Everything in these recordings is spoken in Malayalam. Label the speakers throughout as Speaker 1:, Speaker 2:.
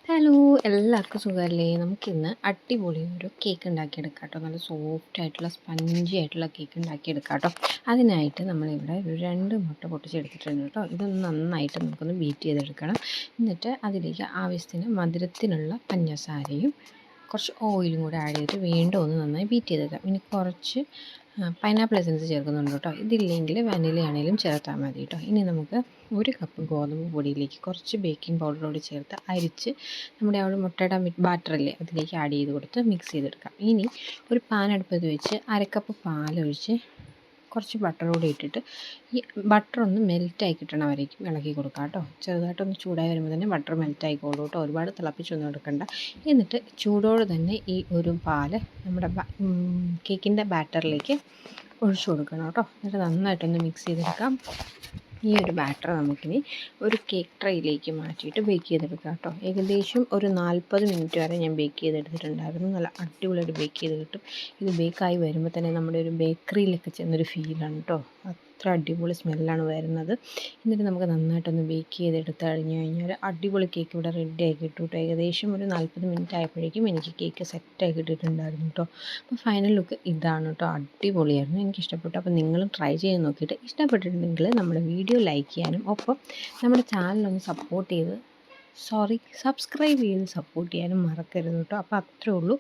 Speaker 1: ഹലോ, എല്ലാവർക്കും സുഖമല്ലേ? നമുക്കിന്ന് അടിപൊളി ഒരു കേക്ക് ഉണ്ടാക്കിയെടുക്കാം കേട്ടോ. നല്ല സോഫ്റ്റ് ആയിട്ടുള്ള സ്പഞ്ചി ആയിട്ടുള്ള കേക്ക് ഉണ്ടാക്കിയെടുക്കാം കേട്ടോ. അതിനായിട്ട് നമ്മളിവിടെ ഒരു 2 മുട്ട പൊട്ടിച്ചെടുത്തിട്ടുണ്ട് കേട്ടോ. ഇതൊന്ന് നന്നായിട്ട് നമുക്കൊന്ന് ബീറ്റ് ചെയ്തെടുക്കണം. എന്നിട്ട് അതിലേക്ക് ആവശ്യത്തിന് മധുരത്തിനുള്ള പഞ്ചസാരയും കുറച്ച് ഓയിലും കൂടെ ആഡ് ചെയ്തിട്ട് വീണ്ടും ഒന്ന് നന്നായി ബീറ്റ് ചെയ്തെടുക്കാം. ഇനി കുറച്ച് പൈനാപ്പിൾ എസൻസ് ചേർക്കുന്നുണ്ട് കേട്ടോ. ഇതില്ലെങ്കിൽ വാനില ആണെങ്കിലും ചേർത്താൽ മതി കേട്ടോ. ഇനി നമുക്ക് 1 കപ്പ് ഗോതമ്പ് പൊടിയിലേക്ക് കുറച്ച് ബേക്കിംഗ് പൗഡർ കൂടി ചേർത്ത് അരിച്ച് നമ്മുടെ ആ ഒരു മുട്ടയുടെ ബാറ്ററില്ലേ അതിലേക്ക് ആഡ് ചെയ്ത് കൊടുത്ത് മിക്സ് ചെയ്തെടുക്കാം. ഇനി ഒരു പാൻ അടുപ്പത്ത് വെച്ച് 1/2 കപ്പ് പാലൊഴിച്ച് കുറച്ച് ബട്ടർ കൂടി ഇട്ടിട്ട് ഈ ബട്ടർ ഒന്ന് മെൽറ്റായി കിട്ടണ വരേക്കും ഇളക്കി കൊടുക്കാം കേട്ടോ. ചെറുതായിട്ടൊന്ന് ചൂടായി വരുമ്പോൾ തന്നെ ബട്ടർ മെൽറ്റായിക്കോളൂ കേട്ടോ. ഒരുപാട് തിളപ്പിച്ചൊന്നും എടുക്കണ്ട. എന്നിട്ട് ചൂടോടെ തന്നെ ഈ ഒരു പാല് നമ്മുടെ കേക്കിൻ്റെ ബാറ്ററിലേക്ക് ഒഴിച്ചു കൊടുക്കണം കേട്ടോ. എന്നിട്ട് നന്നായിട്ടൊന്ന് മിക്സ് ചെയ്തെടുക്കാം. ഈ ഒരു ബാറ്റർ നമുക്കിനി ഒരു കേക്ക് ട്രേയിലേക്ക് മാറ്റിയിട്ട് ബേക്ക് ചെയ്തെടുക്കാം കേട്ടോ. ഏകദേശം ഒരു 40 മിനിറ്റ് വരെ ഞാൻ ബേക്ക് ചെയ്തെടുത്തിട്ടുണ്ടായിരുന്നു. നല്ല അടിപൊളിയായിട്ട് ബേക്ക് ചെയ്ത് കിട്ടും. ഇത് ബേക്കായി വരുമ്പോൾ തന്നെ നമ്മുടെ ഒരു ബേക്കറിയിലൊക്കെ ചെന്നൊരു ഫീലാണ് കേട്ടോ. അത്ര അടിപൊളി സ്മെല്ലാണ് വരുന്നത്. എന്നിട്ട് നമുക്ക് നന്നായിട്ടൊന്ന് ബേക്ക് ചെയ്തെടുത്ത് കഴിഞ്ഞാൽ അടിപൊളി കേക്ക് ഇവിടെ റെഡി ആയി കിട്ടും കേട്ടോ. ഏകദേശം ഒരു 40 മിനിറ്റ് ആയപ്പോഴേക്കും എനിക്ക് കേക്ക് സെറ്റായി കിട്ടിയിട്ടുണ്ടായിരുന്നു കേട്ടോ. അപ്പോൾ ഫൈനൽ ലുക്ക് ഇതാണ് കേട്ടോ. അടിപൊളിയായിരുന്നു, എനിക്കിഷ്ടപ്പെട്ടു. അപ്പോൾ നിങ്ങളും ട്രൈ ചെയ്ത് നോക്കിയിട്ട് ഇഷ്ടപ്പെട്ടിട്ടുണ്ടെങ്കിൽ നമ്മുടെ വീഡിയോ ലൈക്ക് ചെയ്യാനും ഒപ്പം നമ്മുടെ ചാനലൊന്ന് സബ്സ്ക്രൈബ് ചെയ്ത് സപ്പോർട്ട് ചെയ്യാനും മറക്കരുത് കേട്ടോ. അപ്പോൾ അത്രേ ഉള്ളൂ.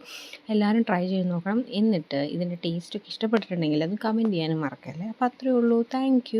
Speaker 1: എല്ലാവരും ട്രൈ ചെയ്ത് നോക്കണം. എന്നിട്ട് ഇതിൻ്റെ ടേസ്റ്റൊക്കെ ഇഷ്ടപ്പെട്ടിട്ടുണ്ടെങ്കിൽ അത് കമൻറ്റ് ചെയ്യാനും മറക്കല്ലേ. അപ്പോൾ അത്രേ ഉള്ളൂ. താങ്ക്